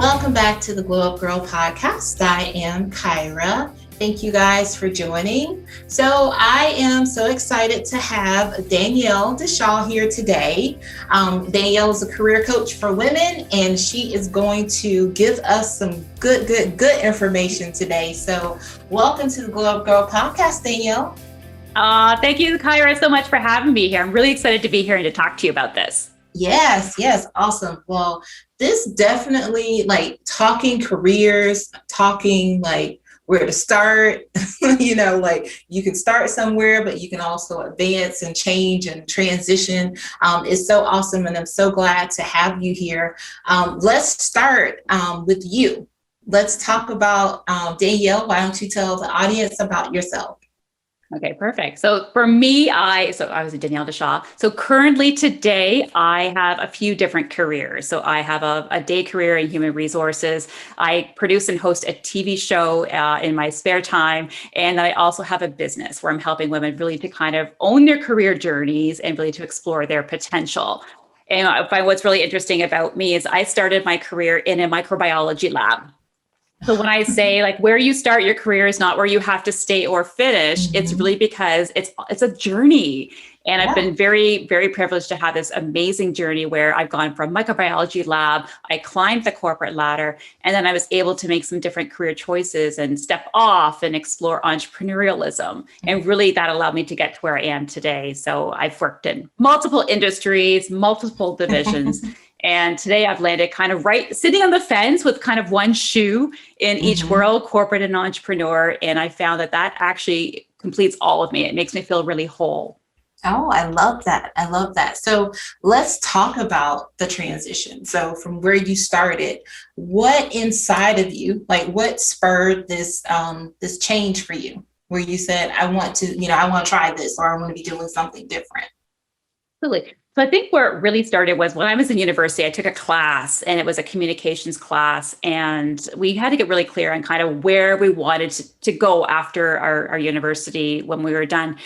Welcome back to the Glow Up Girl podcast. I am Kyra. Thank you guys for joining. So I am so excited to have Danielle DeShaw here today. Danielle is a career coach for women, and she is going to give us some good information today. So welcome to the Glow Up Girl podcast, Danielle. Thank you, Kyra, so much for having me here. I'm really excited to be here and to talk to you about this. Yes, awesome. Well, this definitely talking careers, talking where to start, you can start somewhere, but you can also advance and change and transition. It's so awesome. And I'm so glad to have you here. Let's start with you. Let's talk about Danielle. Why don't you tell the audience about yourself? Okay, perfect. So for me, I was Danielle DeShaw. So currently today, I have a few different careers. So I have a day career in human resources. I produce and host a TV show in my spare time. And then I also have a business where I'm helping women really to kind of own their career journeys and really to explore their potential. And I find what's really interesting about me is I started my career in a microbiology lab. So when I say where you start your career is not where you have to stay or finish, it's really because it's a journey. And I've been very, very privileged to have this amazing journey where I've gone from microbiology lab, I climbed the corporate ladder, and then I was able to make some different career choices and step off and explore entrepreneurialism. And really that allowed me to get to where I am today. So I've worked in multiple industries, multiple divisions. And today I've landed kind of sitting on the fence with kind of one shoe in each world, corporate and entrepreneur. And I found that actually completes all of me. It makes me feel really whole. Oh, I love that. So let's talk about the transition. So from where you started, what inside of you, what spurred this change for you, where you said, I want to try this, or I want to be doing something different? Absolutely. So I think where it really started was when I was in university, I took a class and it was a communications class. And we had to get really clear on kind of where we wanted to go after our university when we were done.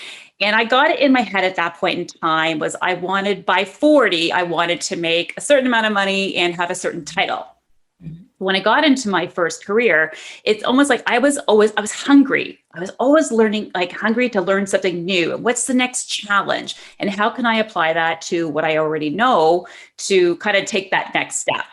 And I got it in my head at that point in time was by 40, I wanted to make a certain amount of money and have a certain title. When I got into my first career, it's almost like I was hungry. I was always learning, hungry to learn something new. And what's the next challenge? And how can I apply that to what I already know to kind of take that next step?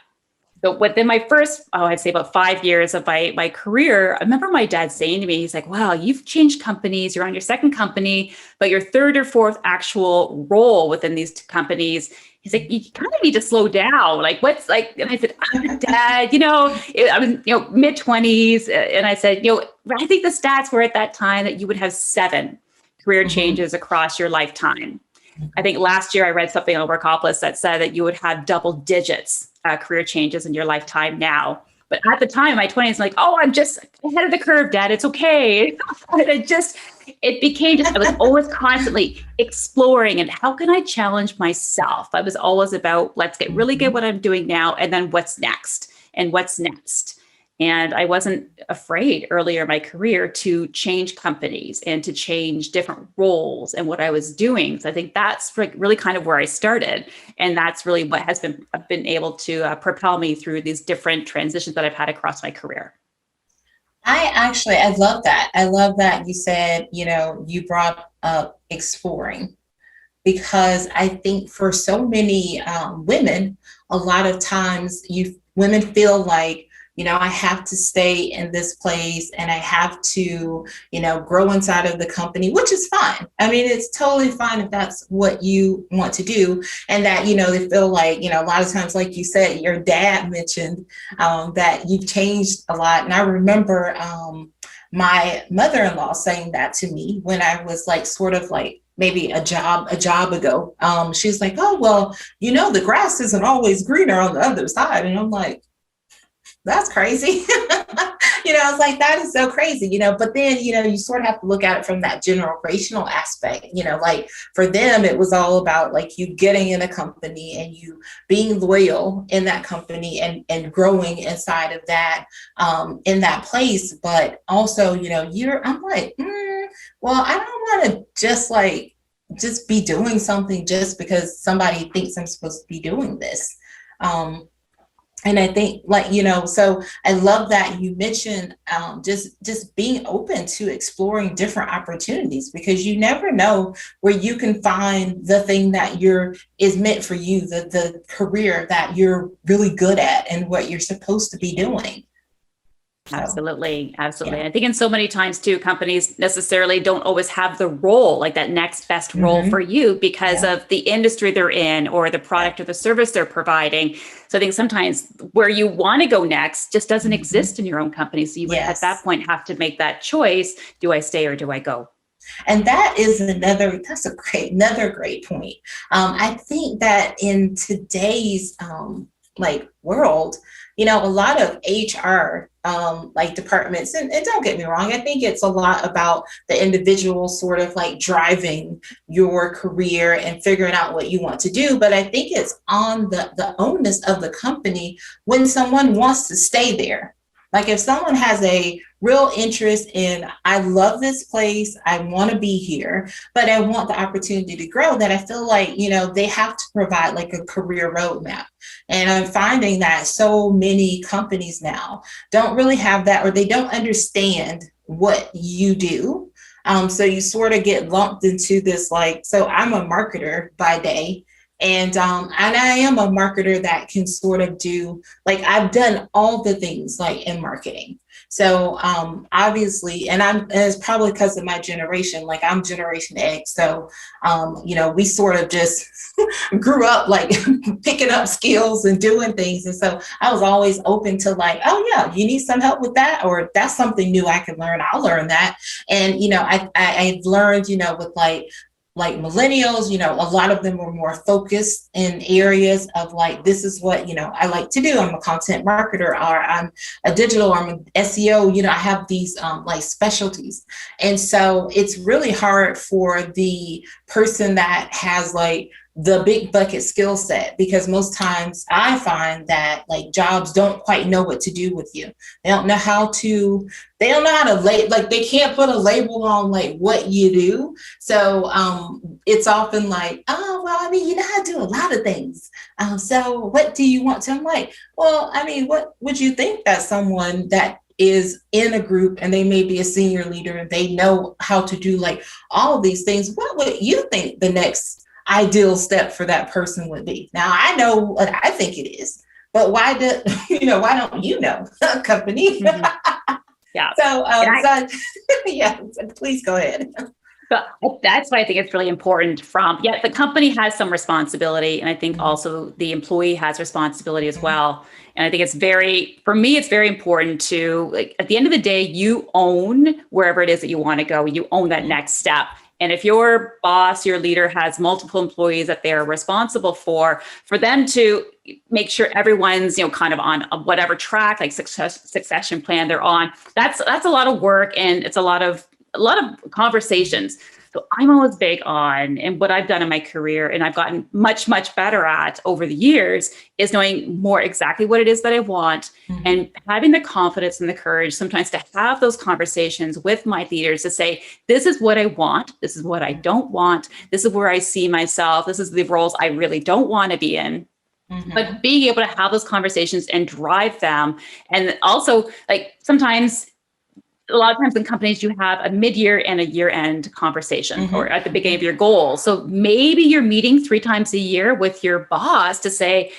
So within my first, I'd say about 5 years of my career, I remember my dad saying to me, he's like, wow, you've changed companies. You're on your second company, but your third or fourth actual role within these companies, he's like, you kind of need to slow down. And I said, Dad, I was, mid-20s. And I said, I think the stats were at that time that you would have 7 career changes across your lifetime. I think last year I read something on Workopolis that said that you would have double digits career changes in your lifetime now. But at the time, my 20s, I'm just ahead of the curve, Dad. It's okay. I was always constantly exploring and how can I challenge myself? I was always about, let's get really good at what I'm doing now. And then what's next and what's next. And I wasn't afraid earlier in my career to change companies and to change different roles and what I was doing. So I think that's really kind of where I started. And that's really what has been able to propel me through these different transitions that I've had across my career. I love that. I love that you said, you brought up exploring, because I think for so many women, a lot of times women feel like, I have to stay in this place and I have to, grow inside of the company, which is fine. I mean, it's totally fine if that's what you want to do. And that, they feel like, a lot of times, like you said, your dad mentioned that you've changed a lot. And I remember my mother-in-law saying that to me when I was maybe a job ago. She's like, oh, well, the grass isn't always greener on the other side. And I'm like, that's crazy. I was like, that is so crazy, but then, you sort of have to look at it from that generational aspect, for them, it was all about you getting in a company and you being loyal in that company and growing inside of that, in that place. But also, I'm like, well, I don't want to just be doing something just because somebody thinks I'm supposed to be doing this. And I think, like, so I love that you mentioned just being open to exploring different opportunities, because you never know where you can find the thing that you're is meant for you, the career that you're really good at and what you're supposed to be doing. So Absolutely. Absolutely. yeah. I think in so many times too, companies necessarily don't always have the role, like that next best role for Hmm. you because Yeah. of the industry they're in or the Yeah. product or the service they're providing. So I think sometimes where you want to go next just doesn't Hmm. exist in your own company. So you would at that Yes. point have to make that choice. Do I stay or do I go? And that is another great point. I think that in today's like world, a lot of HR like departments, and don't get me wrong, I think it's a lot about the individual sort of like driving your career and figuring out what you want to do. But I think it's on the onus of the company when someone wants to stay there. Like if someone has a real interest in, I love this place, I want to be here, but I want the opportunity to grow, that I feel like, they have to provide like a career roadmap. And I'm finding that so many companies now don't really have that, or they don't understand what you do. So you sort of get lumped into this, like, so I'm a marketer by day. And I am a marketer that can sort of do, like, I've done all the things like in marketing. So obviously, and it's probably because of my generation, like I'm Generation X. So we sort of just grew up like picking up skills and doing things. And so I was always open to like, oh yeah, you need some help with that, or that's something new I can learn, I'll learn that. And I've learned, with like millennials, a lot of them were more focused in areas of like, this is what, I like to do. I'm a content marketer, or I'm a digital, or I'm an SEO, I have these like specialties. And so it's really hard for the person that has like the big bucket skill set, because most times I find that like jobs don't quite know what to do with you. They don't know how to, like they can't put a label on like what you do. So it's often like, oh, well, I mean, I do a lot of things. So what do you want to? I'm like, well, I mean, what would you think that someone that is in a group and they may be a senior leader and they know how to do like all of these things, what would you think the next ideal step for that person would be? Now I know what I think it is, but why do why don't company? Mhm. Yeah. So, And I, yeah, please go ahead. But that's why I think it's really important the company has some responsibility. And I think also the employee has responsibility as Mhm. well. And I think for me, it's very important to, like, at the end of the day, you own wherever it is that you want to go. You own that next step. And if your boss, your leader has multiple employees that they're responsible for them to make sure everyone's, kind of on whatever track, like succession plan they're on, that's a lot of work, and it's a lot of conversations. So I'm always big on, and what I've done in my career, and I've gotten much, much better at over the years, is knowing more exactly what it is that I want, Mhm. and having the confidence and the courage sometimes to have those conversations with my leaders to say, this is what I want. This is what I don't want. This is where I see myself. This is the roles I really don't want to be in. Mhm. But being able to have those conversations and drive them. And also, like, sometimes a lot of times in companies, you have a mid-year and a year-end conversation, or Mhm. at the beginning of Mhm. your goal. So maybe you're meeting 3 times a year with your boss to say,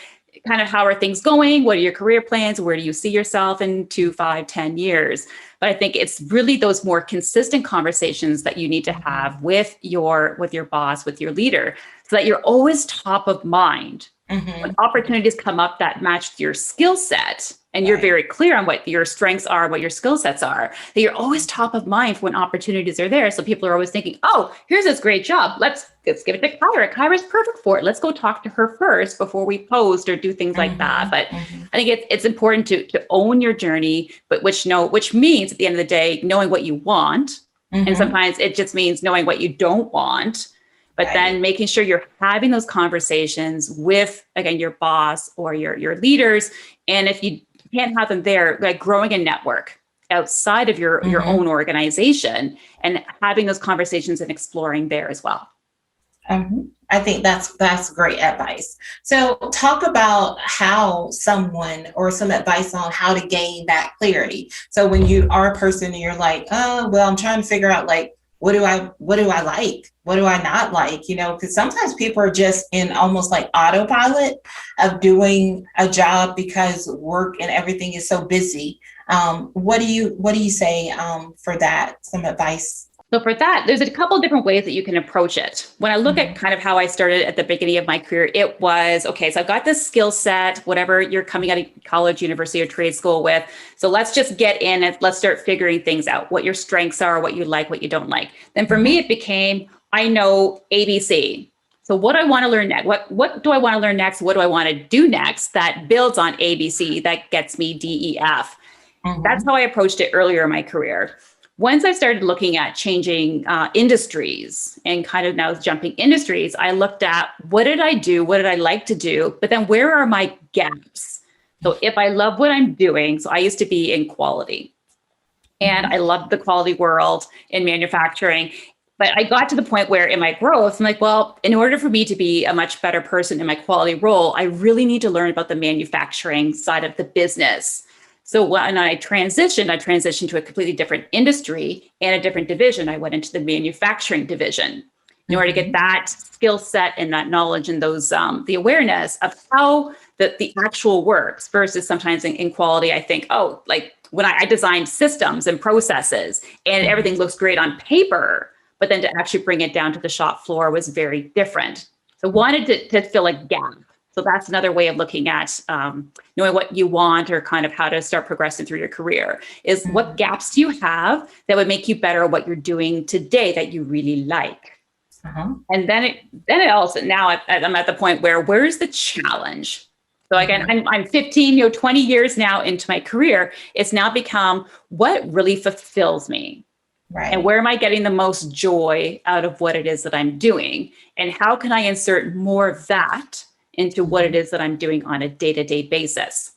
kind of, how are things going? What are your career plans? Where do you see yourself in 2, 5, 10 years? But I think it's really those more consistent conversations that you need to have Mhm. with your boss, with your leader, so that you're always top of mind when Mhm. opportunities come up that match your skill set, and you're Right. very clear on what your strengths are, what your skill sets are, that you're always top of mind for when opportunities are there. So people are always thinking, oh, here's this great job. Let's give it to Kyra. Kyra's perfect for it. Let's go talk to her first before we post or do things like that. Mhm. But Mhm. I think it's important to own your journey, but which means at the end of the day, knowing what you want. And Mhm. sometimes it just means knowing what you don't want, but Right. then making sure you're having those conversations with, again, your boss or your leaders. And if you can't have them there, like, growing a network outside of your Mhm. own organization and having those conversations and exploring there as well. I think that's great advice. So talk about how someone or some advice on how to gain that clarity. So when you are a person and you're like, oh, well, I'm trying to figure out like what do I like? What do I not like? You know, because sometimes people are just in almost like autopilot of doing a job because work and everything is so busy. What do you say for that? Some advice. So for that, there's a couple different ways that you can approach it. When I look at kind of how I started at the beginning of my career, it was, okay, so I've got this skill set, whatever you're coming out of college, university, or trade school with. So let's just get in and let's start figuring things out, what your strengths are, what you like, what you don't like. Then for me, it became, I know ABC. So what do I want to learn next? What do I want to learn next? What do I want to do next that builds on ABC, that gets me DEF? That's how I approached it earlier in my career. Once I started looking at changing industries and kind of now jumping industries, I looked at what did I do? What did I like to do? But then where are my gaps? So if I love what I'm doing, so I used to be in quality and I loved the quality world in manufacturing. But I got to the point where in my growth, I'm like, well, in order for me to be a much better person in my quality role, I really need to learn about the manufacturing side of the business. So when I transitioned to a completely different industry and a different division. I went into the manufacturing division in order to get that skill set and that knowledge and those the awareness of how the actual works versus sometimes in quality. I think, oh, like when I designed systems and processes and everything looks great on paper, but then to actually bring it down to the shop floor was very different. So wanted to fill a gap. So that's another way of looking at knowing what you want or kind of how to start progressing through your career is what gaps do you have that would make you better at what you're doing today that you really like. And then it also, now I'm at the point where's the challenge? So again, I'm 15, 20 years now into my career. It's now become what really fulfills me. Right. And where am I getting the most joy out of what it is that I'm doing? And how can I insert more of that into what it is that I'm doing on a day-to-day basis?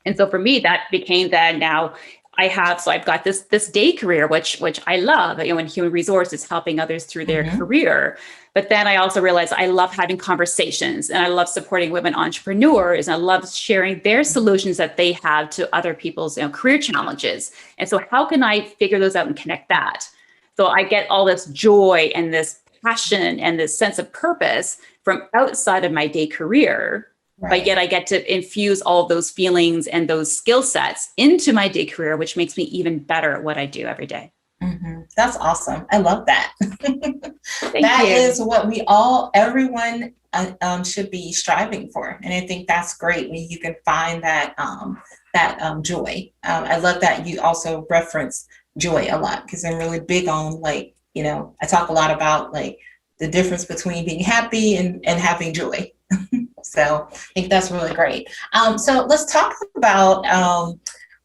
And so for me, that became that now I've got this day career, which I love, in human resources, helping others through their career. But then I also realized I love having conversations and I love supporting women entrepreneurs. And I love sharing their solutions that they have to other people's career challenges. And so how can I figure those out and connect that? So I get all this joy and this passion and this sense of purpose from outside of my day career. Right. But yet I get to infuse all of those feelings and those skill sets into my day career, which makes me even better at what I do every day. That's awesome. I love that. That is what everyone should be striving for. And I think that's great when you can find that joy. I love that you also reference joy a lot because I'm really big on I talk a lot about like the difference between being happy and having joy. So I think that's really great. So let's talk about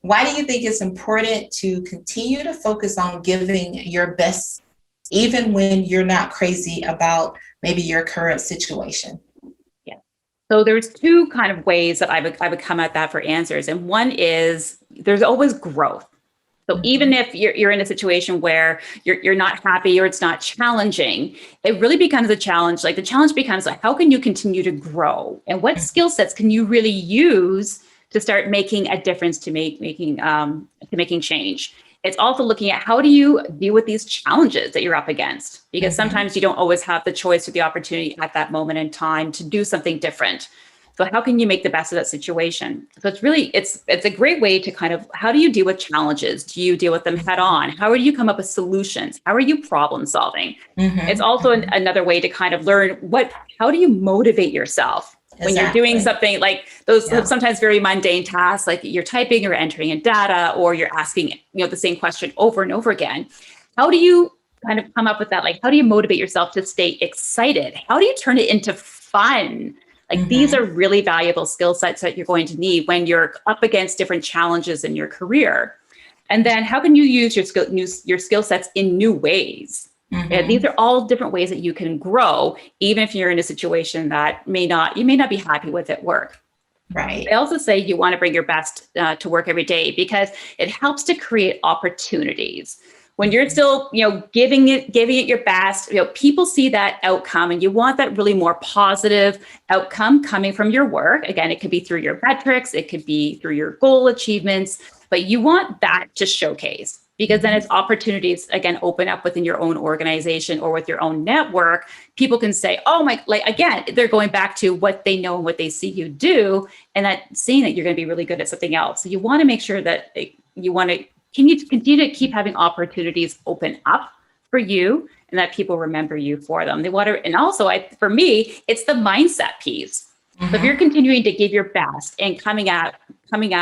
why do you think it's important to continue to focus on giving your best, even when you're not crazy about maybe your current situation? Yeah. So there's two kind of ways that I would come at that for answers. And one is there's always growth. So even if you're in a situation where you're not happy or it's not challenging, it really becomes a challenge. Like the challenge becomes like, how can you continue to grow? And what skill sets can you really use to start making a difference to making change? It's also looking at how do you deal with these challenges that you're up against? Because sometimes you don't always have the choice or the opportunity at that moment in time to do something different. So how can you make the best of that situation? So it's a great way to kind of, how do you deal with challenges? Do you deal with them head on? How do you come up with solutions? How are you problem solving? It's also another way to kind of learn how do you motivate yourself when you're doing something like those sometimes very mundane tasks, like you're typing or entering in data, or you're asking, the same question over and over again. How do you kind of come up with that? Like, how do you motivate yourself to stay excited? How do you turn it into fun? Like these are really valuable skill sets that you're going to need when you're up against different challenges in your career. And then how can you use your skill sets in new ways? And these are all different ways that you can grow, even if you're in a situation that you may not be happy with at work. Right. I also say you want to bring your best to work every day because it helps to create opportunities. when you're still, giving it your best, people see that outcome, and you want that really more positive outcome coming from your work. Again, it could be through your metrics, it could be through your goal achievements, but you want that to showcase, because then as opportunities again open up within your own organization or with your own network, people can say, oh my, like, again, they're going back to what they know and what they see you do, and that seeing that you're going to be really good at something else. So you want to make sure that you want to continue to keep having opportunities open up for you, and that people remember you for them. They want to, and also for me, it's the mindset piece. Mm-hmm. So if you're continuing to give your best and coming at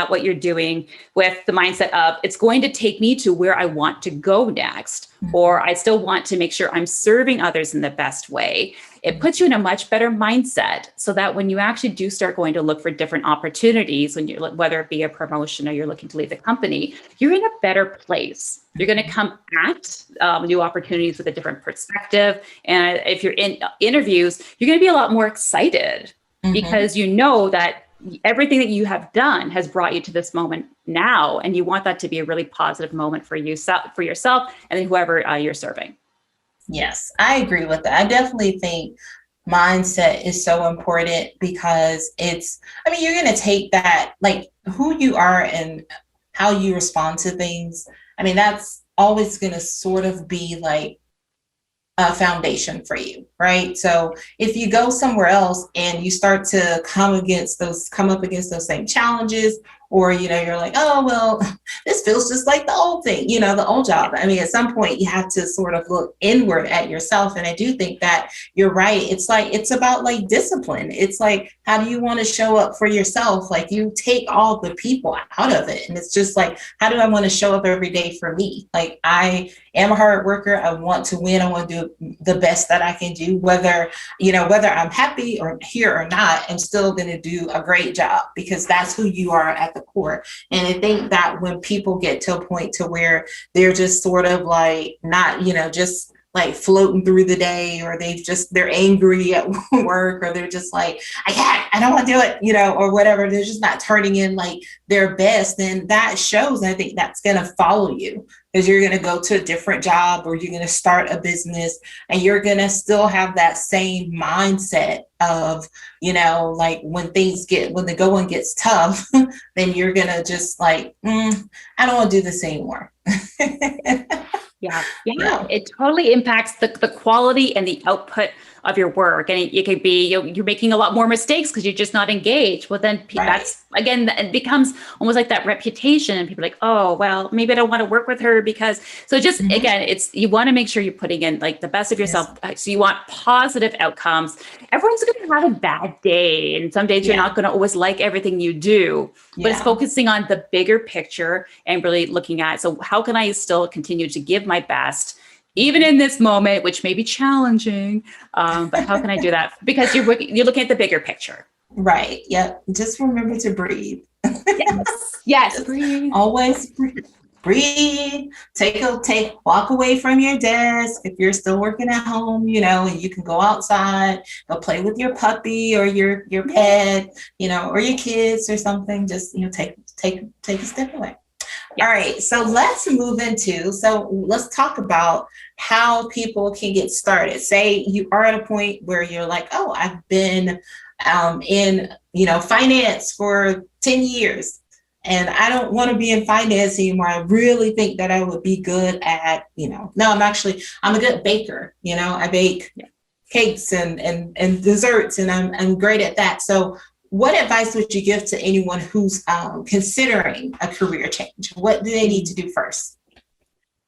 what you're doing with the mindset of, it's going to take me to where I want to go next, mm-hmm. or I still want to make sure I'm serving others in the best way, it puts you in a much better mindset, so that when you actually do start going to look for different opportunities, whether it be a promotion or you're looking to leave the company, you're in a better place. You're going to come at new opportunities with a different perspective. And if you're in interviews, you're going to be a lot more excited, mm-hmm. because you know that everything that you have done has brought you to this moment now, and you want that to be a really positive moment for yourself and then whoever you're serving. Yes, I agree with that. I definitely think mindset is so important, because you're going to take that, like who you are and how you respond to things. That's always going to sort of be like a foundation for you, right? So if you go somewhere else and you start to come up against those same challenges, or, you're like, oh, well, this feels just like the old thing, the old job. At some point you have to sort of look inward at yourself. And I do think that you're right. It's about like discipline. It's like, how do you want to show up for yourself? Like, you take all the people out of it. And it's just like, how do I want to show up every day for me? Like, I am a hard worker. I want to win. I want to do the best that I can do, whether I'm happy or here or not, I'm still going to do a great job, because that's who you are at the core. And I think that when people get to a point to where they're just sort of like not, just like floating through the day, or they're angry at work, or they're just like, I don't want to do it, or whatever. They're just not turning in like their best. Then that shows. And I think that's going to follow you, because you're going to go to a different job, or you're going to start a business, and you're going to still have that same mindset of, like when the going gets tough, then you're going to just like, I don't want to do this anymore. Yeah. It totally impacts the quality and the output of your work. And it could be, you're making a lot more mistakes because you're just not engaged. Well, then that's, again, it becomes almost like that reputation, and people are like, oh, well, maybe I don't want to work with her because, so just, mm-hmm. again, you want to make sure you're putting in like the best of yourself. Yes. So you want positive outcomes. Everyone's going to have a bad day, and some days you're not going to always like everything you do, but it's focusing on the bigger picture and really looking at, so how can I still continue to give my best, even in this moment, which may be challenging, but how can I do that? Because you're looking at the bigger picture. Right. Yep. Just remember to breathe. Yes. Breathe. Always breathe. Walk away from your desk. If you're still working at home, and you can go outside, go play with your puppy or your pet, or your kids or something. Just, take a step away. All right, so let's let's talk about how people can get started. Say you are at a point where you're like, oh, I've been in, finance for 10 years, and I don't want to be in finance anymore. I really think that I would be good at, no, I'm a good baker. I bake cakes and desserts, and I'm great at that. So what advice would you give to anyone who's considering a career change? What do they need to do first?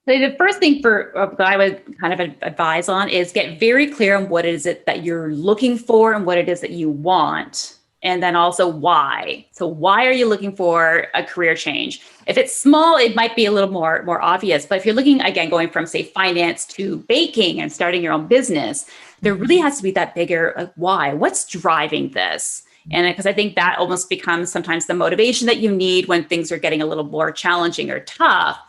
So the first thing that I would kind of advise on is get very clear on what it is that you're looking for and what it is that you want. And then also why. So why are you looking for a career change? If it's small, it might be a little more obvious. But if you're looking, again, going from, say, finance to baking and starting your own business, there really has to be that bigger why. What's driving this? And because I think that almost becomes sometimes the motivation that you need when things are getting a little more challenging or tough.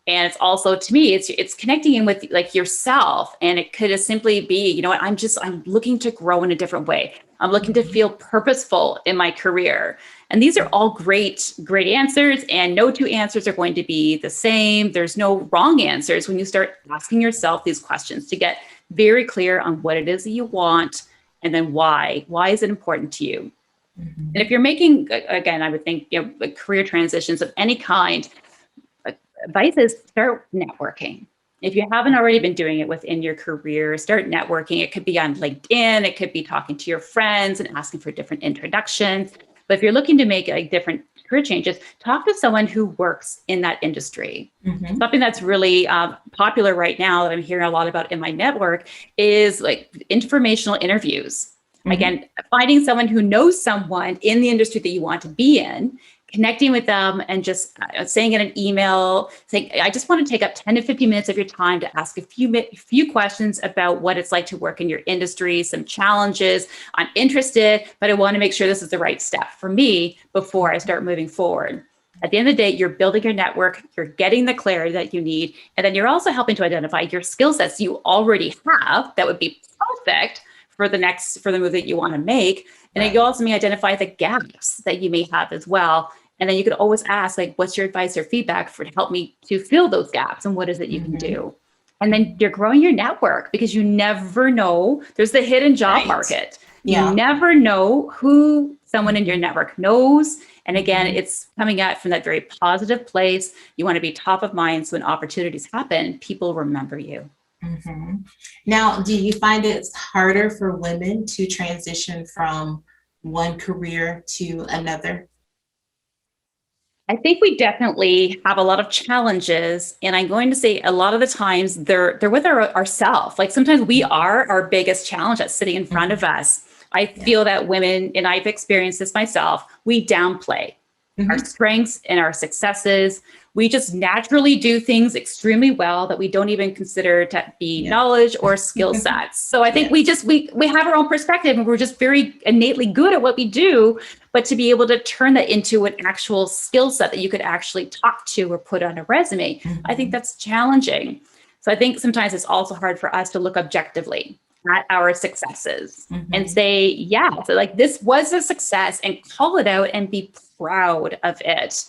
And it's also, to me, it's connecting in with like yourself. And it could simply be, you know what, I'm looking to grow in a different way. I'm looking to feel purposeful in my career. And these are all great answers, and no two answers are going to be the same. There's no wrong answers when you start asking yourself these questions to get very clear on what it is that you want, and then why. Why is it important to you? Mm-hmm. And if you're making, again, I would think, career transitions of any kind, advice is start networking. If you haven't already been doing it within your career, start networking. It could be on LinkedIn. It could be talking to your friends and asking for different introductions. But if you're looking to make like different career changes, talk to someone who works in that industry. Mm-hmm. Something that's really popular right now that I'm hearing a lot about in my network is like informational interviews. Mm-hmm. Again, finding someone who knows someone in the industry that you want to be in, connecting with them, and just saying in an email, saying, I just want to take up 10 to 15 minutes of your time to ask a few questions about what it's like to work in your industry, some challenges. I'm interested, but I want to make sure this is the right step for me before I start moving forward. At the end of the day, you're building your network, you're getting the clarity that you need, and then you're also helping to identify your skill sets you already have that would be perfect for the move that you want to make. And then you also may identify the gaps that you may have as well. And then you could always ask, like, what's your advice or feedback for to help me to fill those gaps, and what is it you can do? And then you're growing your network, because you never know. There's the hidden job market. You never know who someone in your network knows. And again, it's coming out from that very positive place. You want to be top of mind, so when opportunities happen, people remember you. Mm-hmm. Now, do you find it's harder for women to transition from one career to another? I think we definitely have a lot of challenges, and I'm going to say a lot of the times they're with ourselves. Like sometimes we are our biggest challenge that's sitting in front of us. I feel that women, and I've experienced this myself, we downplay our strengths and our successes. We just naturally do things extremely well that we don't even consider to be knowledge or skill sets. So I think we have our own perspective, and we're just very innately good at what we do. But to be able to turn that into an actual skill set that you could actually talk to or put on a resume, I think that's challenging. So I think sometimes it's also hard for us to look objectively at our successes and say, so like this was a success, and call it out and be proud of it.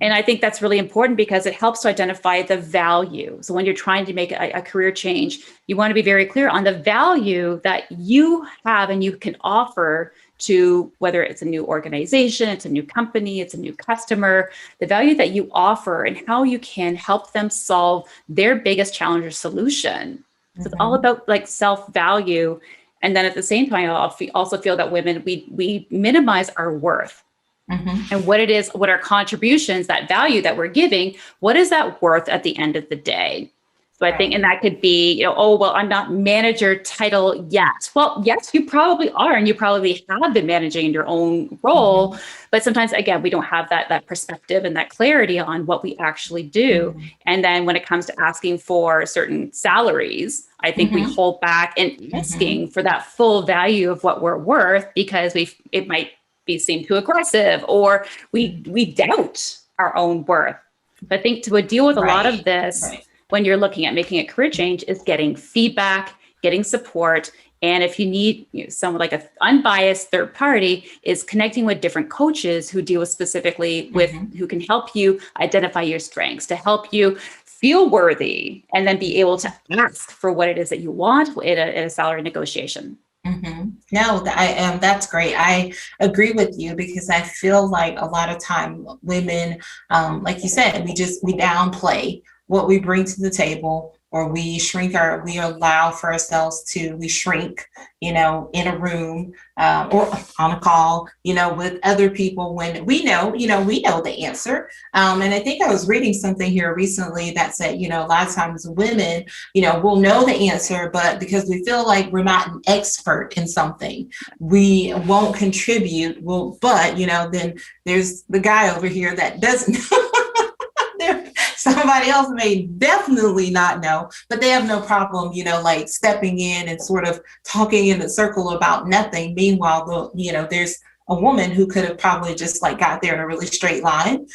And I think that's really important, because it helps to identify the value. So when you're trying to make a career change, you want to be very clear on the value that you have and you can offer to, whether it's a new organization, it's a new company, it's a new customer, the value that you offer and how you can help them solve their biggest challenge or solution. So it's all about like self-value. And then at the same time, I also feel that women, we minimize our worth. And what our contributions, that value that we're giving, what is that worth at the end of the day? So I think, and that could be, oh, well, I'm not manager title yet. Well, yes, you probably are. And you probably have been managing in your own role. But sometimes, again, we don't have that perspective and that clarity on what we actually do. And then when it comes to asking for certain salaries, I think we hold back in asking for that full value of what we're worth, because it might be seen too aggressive, or we doubt our own worth. But I think to deal with a lot of this, when you're looking at making a career change, is getting feedback, getting support. And if you need someone like an unbiased third party, is connecting with different coaches who deal specifically with, who can help you identify your strengths, to help you feel worthy, and then be able to ask for what it is that you want in a salary negotiation. No, that's great. I agree with you, because I feel like a lot of time women, like you said, we downplay what we bring to the table, or we allow for ourselves to, we shrink, in a room, or on a call, with other people, when we know the answer. And I think I was reading something here recently that said, a lot of times women, will know the answer, but because we feel like we're not an expert in something, we won't contribute. Well, but, then there's the guy over here that doesn't. Somebody else may definitely not know, but they have no problem, like stepping in and sort of talking in a circle about nothing. Meanwhile, there's a woman who could have probably just like got there in a really straight line.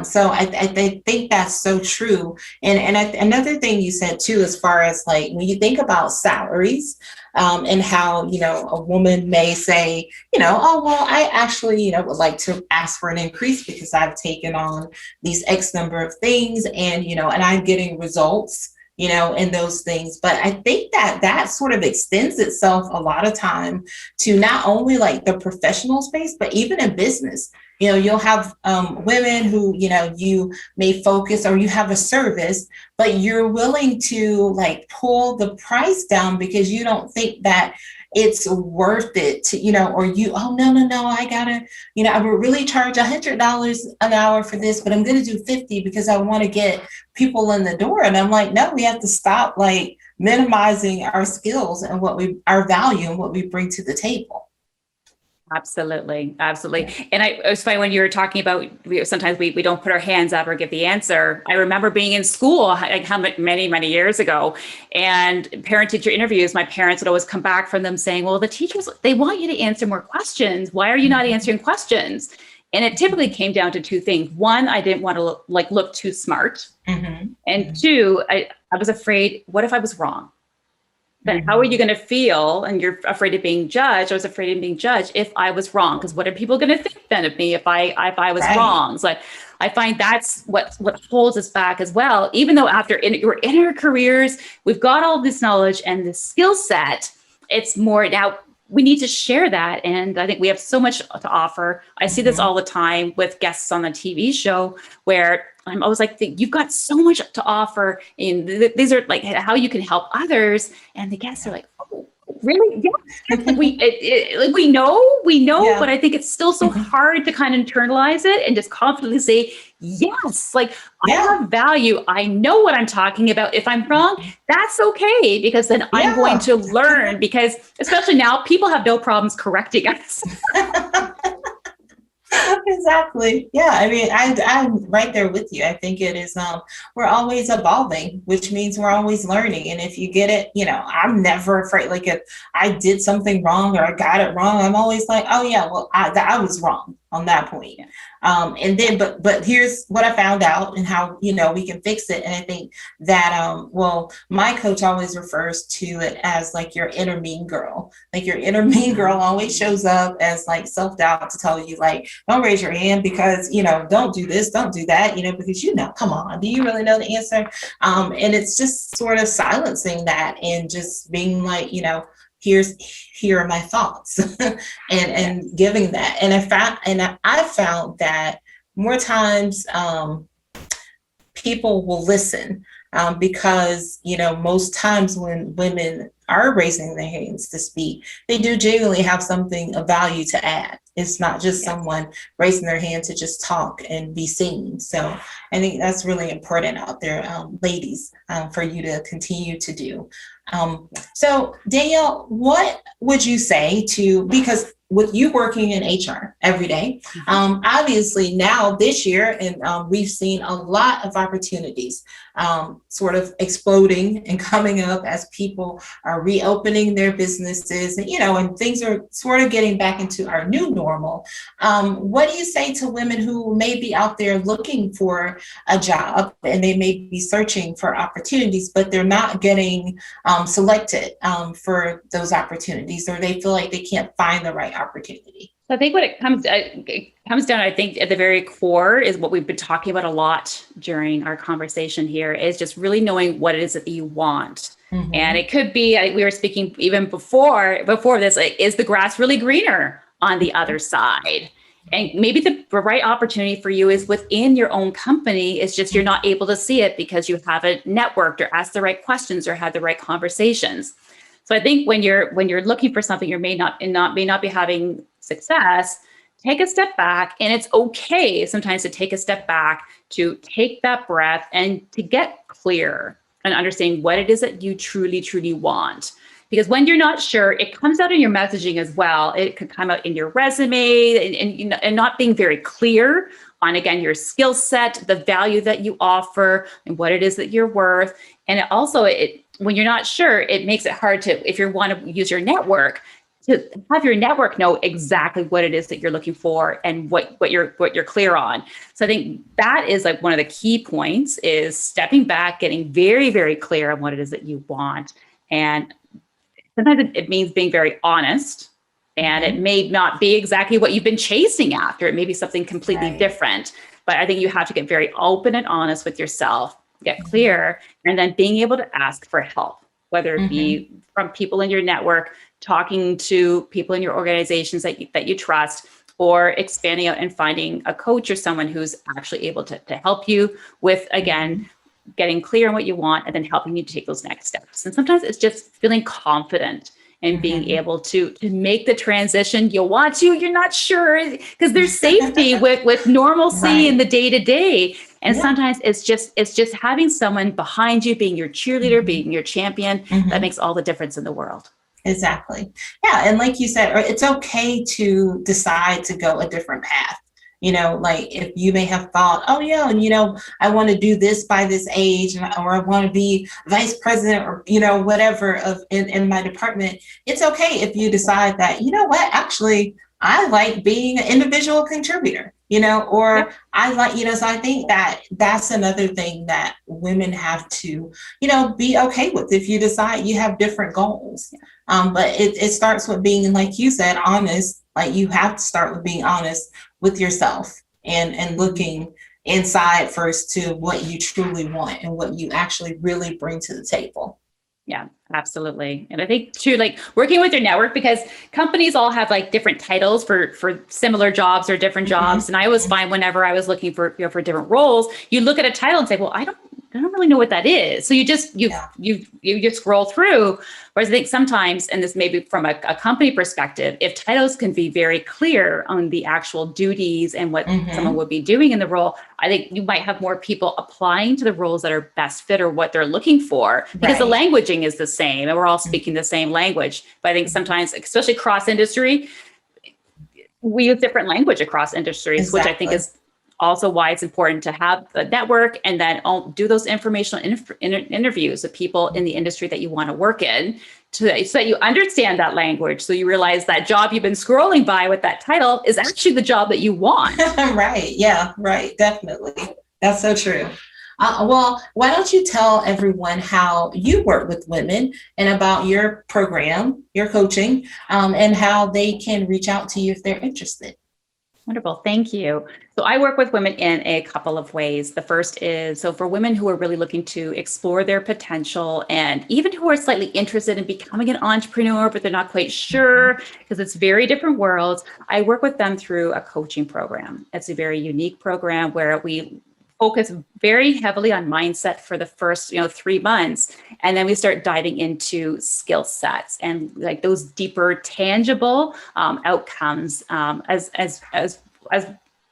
So I think that's so true. Another thing you said too, as far as like when you think about salaries, and how, a woman may say, oh, well, I actually, would like to ask for an increase because I've taken on these X number of things and I'm getting results, in those things. But I think that sort of extends itself a lot of time to not only like the professional space, but even in business. You'll have women who, you may focus, or you have a service, but you're willing to like pull the price down because you don't think that it's worth it to, or oh, no, I gotta, I would really charge $100 an hour for this, but I'm going to do 50 because I want to get people in the door. And I'm like, no, we have to stop like minimizing our skills and our value and what we bring to the table. Absolutely. Absolutely. And it was funny when you were talking about, sometimes we don't put our hands up or give the answer. I remember being in school like many years ago, and parent teacher interviews, my parents would always come back from them saying, well, the teachers, they want you to answer more questions. Why are you not answering questions? And it typically came down to two things. One, I didn't want to look too smart. Mm-hmm. And two, I was afraid, what if I was wrong? Then how are you going to feel? And you're afraid of being judged. I was afraid of being judged if I was wrong, because what are people going to think then of me if I was wrong? So I find that's what holds us back as well. Even though we're in our careers, we've got all this knowledge and this skill set. It's more now we need to share that, and I think we have so much to offer. I see this all the time with guests on the TV show where I'm always like, you've got so much to offer, and these are like how you can help others. And the guests are like, oh, really? Yeah. we know, yeah. But I think it's still so hard to kind of internalize it and just confidently say, yes, like I have value. I know what I'm talking about. If I'm wrong, that's okay, because then I'm going to learn, because especially now people have no problems correcting us. Exactly. Yeah. I mean, I'm right there with you. I think it is, we're always evolving, which means we're always learning. And if you get it, I'm never afraid. Like if I did something wrong or I got it wrong, I'm always like, oh yeah, well, I was wrong on that point. And then, but here's what I found out and how, we can fix it. And I think that, my coach always refers to it as like your inner mean girl. Like your inner mean girl always shows up as like self-doubt to tell you like, don't raise your hand because, don't do this, don't do that, because come on, do you really know the answer? And it's just sort of silencing that and just being like, here are my thoughts and giving that. And I found that more times people will listen because, most times when women are raising their hands to speak, they do genuinely have something of value to add. It's not just someone raising their hand to just talk and be seen. So I think that's really important out there, ladies, for you to continue to do. So Danielle, what would you say because with you working in HR every day, obviously now this year, and we've seen a lot of opportunities sort of exploding and coming up as people are reopening their businesses, and things are sort of getting back into our new normal. What do you say to women who may be out there looking for a job and they may be searching for opportunities, but they're not getting selected for those opportunities, or they feel like they can't find the right opportunity? I think what it comes down, I think at the very core is what we've been talking about a lot during our conversation here, is just really knowing what it is that you want. Mm-hmm. And it could be, we were speaking even before this, like, is the grass really greener on the other side? And maybe the right opportunity for you is within your own company. It's just you're not able to see it because you haven't networked or asked the right questions or had the right conversations. So I think when you're looking for something, you may not be having success, take a step back. And it's okay sometimes to take a step back, to take that breath and to get clear and understand what it is that you truly, truly want. Because when you're not sure, it comes out in your messaging as well. It could come out in your resume and not being very clear on, again, your skill set, the value that you offer and what it is that you're worth. And it also, when you're not sure, it makes it hard to, if you want to use your network, to have your network know exactly what it is that you're looking for and what you're clear on. So I think that is like one of the key points is stepping back, getting very, very clear on what it is that you want. And sometimes it means being very honest, and it may not be exactly what you've been chasing after. It may be something completely different, but I think you have to get very open and honest with yourself, get clear, and then being able to ask for help, whether it be from people in your network, talking to people in your organizations that you trust, or expanding out and finding a coach or someone who's actually able to help you with, again, getting clear on what you want and then helping you to take those next steps. And sometimes it's just feeling confident and being able to make the transition. You want to, you're not sure, because there's safety with normalcy in the day to day. And sometimes it's just having someone behind you, being your cheerleader, being your champion, that makes all the difference in the world. Exactly. Yeah. And like you said, it's okay to decide to go a different path. You know, like if you may have thought, oh yeah, and I want to do this by this age, or I want to be vice president, or whatever in my department. It's okay if you decide that, what, actually, I like being an individual contributor, or I like, so I think that that's another thing that women have to, be okay with if you decide you have different goals. But it starts with being, like you said, honest. Like you have to start with being honest with yourself and looking inside first to what you truly want and what you actually really bring to the table. Yeah, absolutely. And I think too, like working with your network, because companies all have like different titles for similar jobs or different jobs. And I always find whenever I was looking for, for different roles, you look at a title and say, well, I don't really know what that is. So you just scroll through. Whereas I think sometimes, and this may be from a company perspective, if titles can be very clear on the actual duties and what someone would be doing in the role, I think you might have more people applying to the roles that are best fit or what they're looking for, because the languaging is the same and we're all speaking the same language. But I think sometimes, especially cross industry, we use different language across industries, which I think is also why it's important to have a network and then do those informational interviews with people in the industry that you want to work in, so that you understand that language. So you realize that job you've been scrolling by with that title is actually the job that you want. Right. Yeah, right. Definitely. That's so true. Well, why don't you tell everyone how you work with women and about your program, your coaching, and how they can reach out to you if they're interested. Wonderful. Thank you. So I work with women in a couple of ways. The first is, so for women who are really looking to explore their potential and even who are slightly interested in becoming an entrepreneur, but they're not quite sure because it's very different worlds, I work with them through a coaching program. It's a very unique program where we focus very heavily on mindset for the first 3 months. And then we start diving into skill sets and like those deeper, tangible outcomes as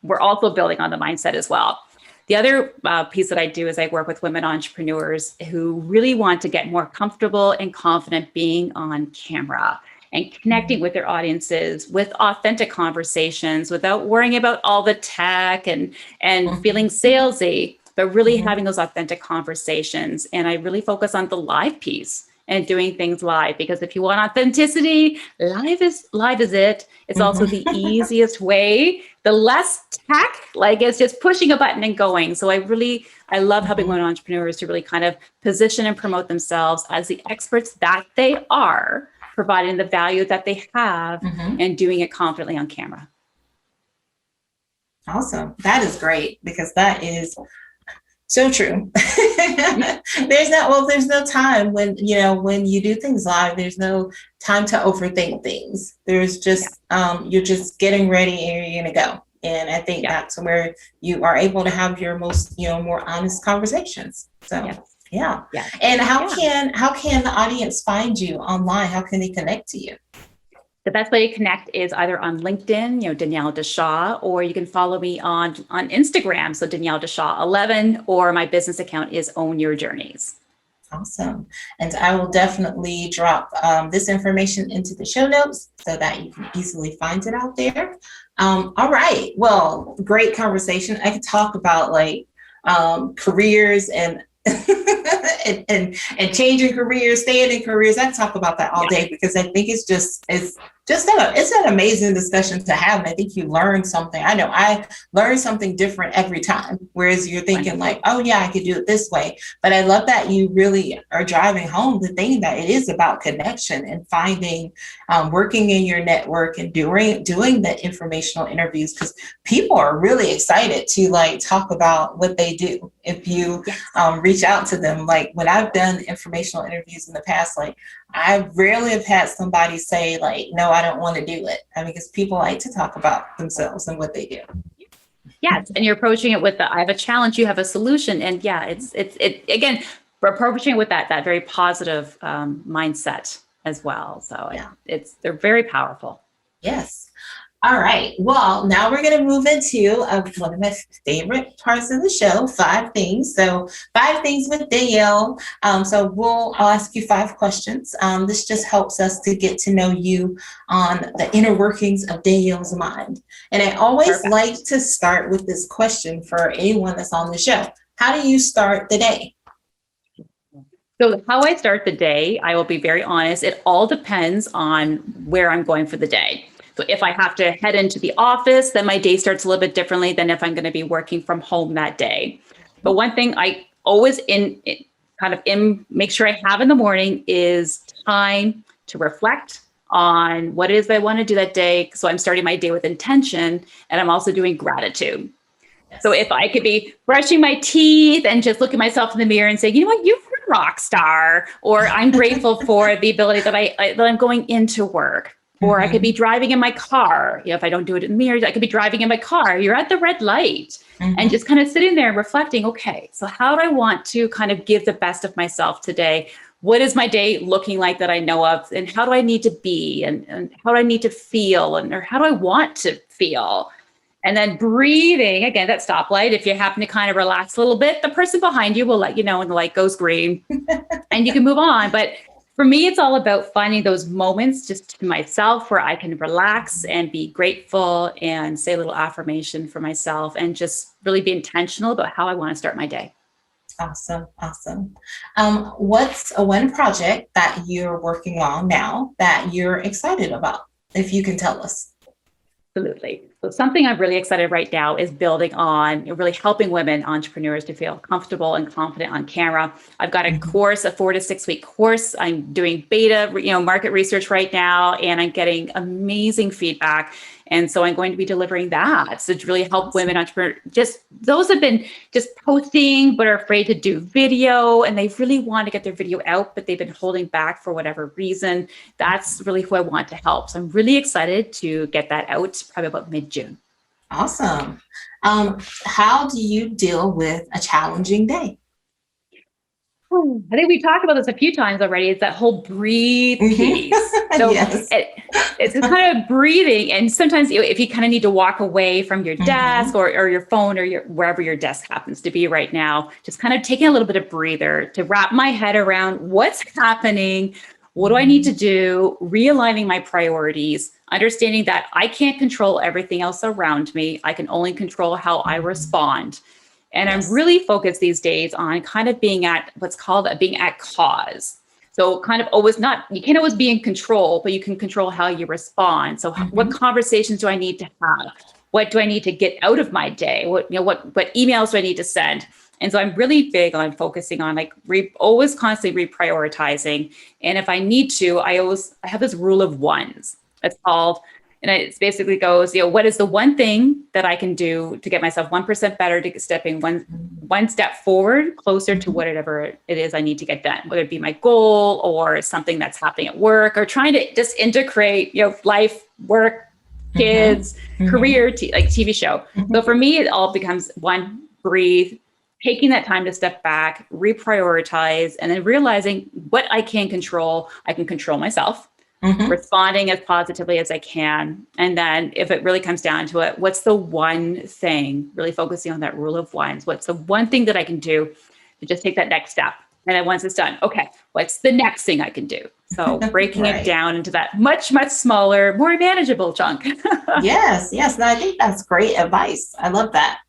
we're also building on the mindset as well. The other piece that I do is I work with women entrepreneurs who really want to get more comfortable and confident being on camera and connecting with their audiences with authentic conversations without worrying about all the tech and feeling salesy, but really having those authentic conversations. And I really focus on the live piece and doing things live, because if you want authenticity, live is it. It's also the easiest way, the less tech, like it's just pushing a button and going. So I love helping women entrepreneurs to really kind of position and promote themselves as the experts that they are, providing the value that they have and doing it confidently on camera. Awesome. That is great, because that is so true. There's no time when you do things live, there's no time to overthink things. There's just, you're just getting ready and you're going to go. And I think that's where you are able to have your most, more honest conversations. So yeah. And how can the audience find you online? How can they connect to you? The best way to connect is either on LinkedIn, Danielle DeShaw, or you can follow me on Instagram. So Danielle DeShaw 11, or my business account is Own Your Journeys. Awesome. And I will definitely drop this information into the show notes so that you can easily find it out there. All right. Well, great conversation. I could talk about careers and and changing careers, staying in careers. I talk about that all day, because I think it's It's an amazing discussion to have. And I think you learn something. I know I learn something different every time. Whereas you're thinking like, oh yeah, I could do it this way. But I love that you really are driving home the thing that it is about connection and finding, working in your network and doing the informational interviews, because people are really excited to like talk about what they do. If you reach out to them, like when I've done informational interviews in the past, like I rarely have had somebody say like, no, I don't want to do it. I mean, because people like to talk about themselves and what they do. Yes. And you're approaching it with the, I have a challenge, you have a solution. And yeah, it's again, we're approaching it with that very positive mindset as well. So they're very powerful. Yes. All right. Well, now we're going to move into one of my favorite parts of the show, 5 things. So 5 things with Danielle. I'll ask you 5 questions. This just helps us to get to know you on the inner workings of Danielle's mind. And I always like to start with this question for anyone that's on the show. How do you start the day? So how I start the day, I will be very honest, it all depends on where I'm going for the day. So if I have to head into the office, then my day starts a little bit differently than if I'm going to be working from home that day. But one thing I always make sure I have in the morning is time to reflect on what it is that I want to do that day. So I'm starting my day with intention, and I'm also doing gratitude. So if I could be brushing my teeth and just look at myself in the mirror and say, you know what, you're a rock star, or I'm grateful for the ability that I'm going into work. Or I could be driving in my car. If I don't do it in the mirror, I could be driving in my car. You're at the red light and just kind of sitting there and reflecting, okay, so how do I want to kind of give the best of myself today? What is my day looking like that I know of? And how do I need to be? And how do I need to feel? Or how do I want to feel? And then breathing, again, that stoplight, if you happen to kind of relax a little bit, the person behind you will let you know when the light goes green and you can move on. But for me, it's all about finding those moments just to myself where I can relax and be grateful and say a little affirmation for myself and just really be intentional about how I want to start my day. Awesome. What's one project that you're working on now that you're excited about, if you can tell us? Absolutely. So something I'm really excited right now is building on really helping women entrepreneurs to feel comfortable and confident on camera. I've got a course, a 4 to 6 week course. I'm doing beta, market research right now, and I'm getting amazing feedback. And so I'm going to be delivering that. So to really help women entrepreneurs, just those have been just posting, but are afraid to do video, and they really want to get their video out, but they've been holding back for whatever reason. That's really who I want to help. So I'm really excited to get that out probably about mid-June. Awesome. How do you deal with a challenging day? I think we've talked about this a few times already. It's that whole breathe piece. So it's kind of breathing. And sometimes if you kind of need to walk away from your desk or your phone or wherever your desk happens to be right now, just kind of taking a little bit of breather to wrap my head around what's happening. What do I need to do? Realigning my priorities, understanding that I can't control everything else around me. I can only control how I respond. And I'm really focused these days on kind of being at what's called being at cause. So kind of you can't always be in control, but you can control how you respond. So what conversations do I need to have? What do I need to get out of my day? What emails do I need to send? And so I'm really big on focusing on always constantly reprioritizing. And if I need to, I have this rule of ones. It's called, and it basically goes, what is the one thing that I can do to get myself 1% better, to stepping one step forward, closer to whatever it is I need to get done, whether it be my goal or something that's happening at work, or trying to just integrate, life, work, kids, career, like TV show. So for me, it all becomes one, breathe, taking that time to step back, reprioritize, and then realizing what I can control. I can control myself. Responding as positively as I can. And then if it really comes down to it, what's the one thing, really focusing on that rule of ones, what's the one thing that I can do to just take that next step? And then once it's done, okay, what's the next thing I can do? So breaking it down into that much, much smaller, more manageable chunk. Yes. No, I think that's great advice. I love that.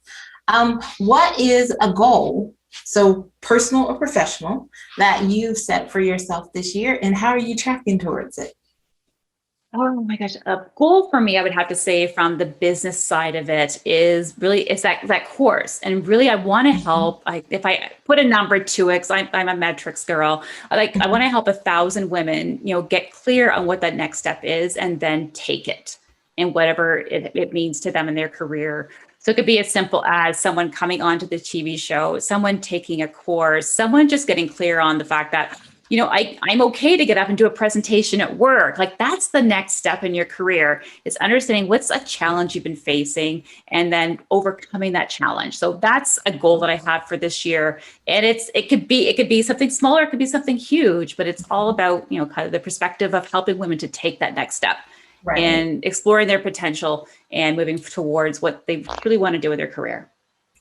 What is a goal, so personal or professional, that you've set for yourself this year, and how are you tracking towards it? Oh my gosh, a goal for me, I would have to say from the business side of it is really it's that course. And really I want to Mhm. help. If I put a number to it, because I'm a metrics girl, I want Mhm. to help 1,000 women, get clear on what that next step is and then take it and whatever it means to them in their career. So it could be as simple as someone coming onto the TV show, someone taking a course, someone just getting clear on the fact that I'm okay to get up and do a presentation at work. Like that's the next step in your career. It's understanding what's a challenge you've been facing and then overcoming that challenge. So that's a goal that I have for this year. And it could be something smaller, it could be something huge, but it's all about, kind of the perspective of helping women to take that next step Right. and exploring their potential and moving towards what they really want to do with their career.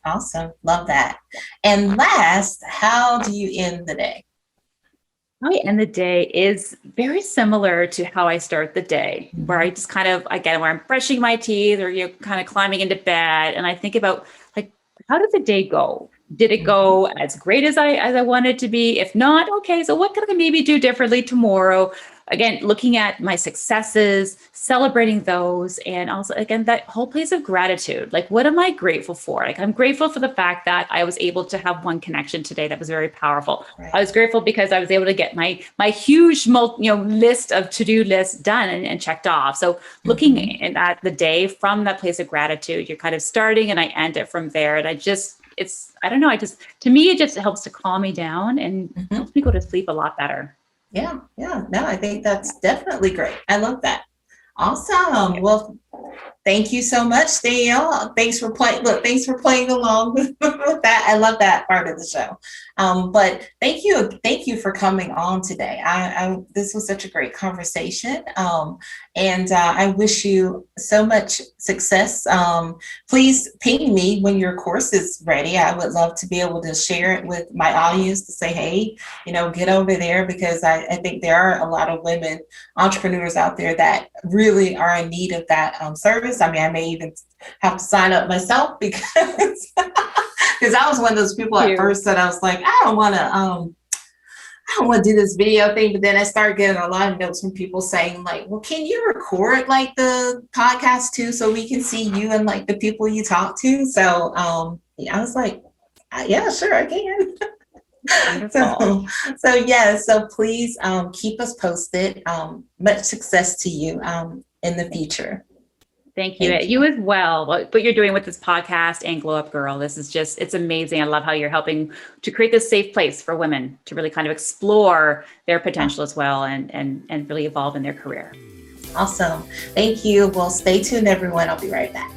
Awesome. Love that. And last, how do you end the day? How I end the day is very similar to how I start the day, where I Mhm. just kind of, again, where I'm brushing my teeth or, kind of climbing into bed. And I think about like, how did the day go? Did it Mhm. go as great as I wanted to be? If not, okay, so what can I maybe do differently tomorrow? Again, looking at my successes, celebrating those, and also again that whole place of gratitude. Like, what am I grateful for? Like, I'm grateful for the fact that I was able to have one connection today that was very powerful. I Right. was grateful because I was able to get my huge list of to-do lists done and checked off. So Mhm. looking at the day from that place of gratitude, you're kind of starting and I end it from there. And I don't know, to me it just helps to calm me down and Mhm. helps me go to sleep a lot better. Yeah. Yeah. No, I think that's Yeah. definitely great. I love that. Awesome. Yeah. Well, thank you so much, Danielle. Thanks for playing. Look, thanks for playing along with that. I love that part of the show. But thank you for coming on today. This was such a great conversation, and I wish you so much success. Please ping me when your course is ready. I would love to be able to share it with my audience to say, hey, get over there because I think there are a lot of women entrepreneurs out there that really are in need of that service. I mean, I may even have to sign up myself because because I was one of those people at You. first that I was like, I don't want to do this video thing, but then I started getting a lot of notes from people saying like, well, can you record like the podcast too so we can see you and like the people you talk to? So yeah, I was like, yeah, sure, I can. Wonderful. So, yeah, so please keep us posted. Much success to you in the future. Thank you. Thank you. You as well. What you're doing with this podcast and Glow Up Girl, this is just, it's amazing. I love how you're helping to create this safe place for women to really kind of explore their potential as well and really evolve in their career. Awesome. Thank you. Well, stay tuned, everyone. I'll be right back.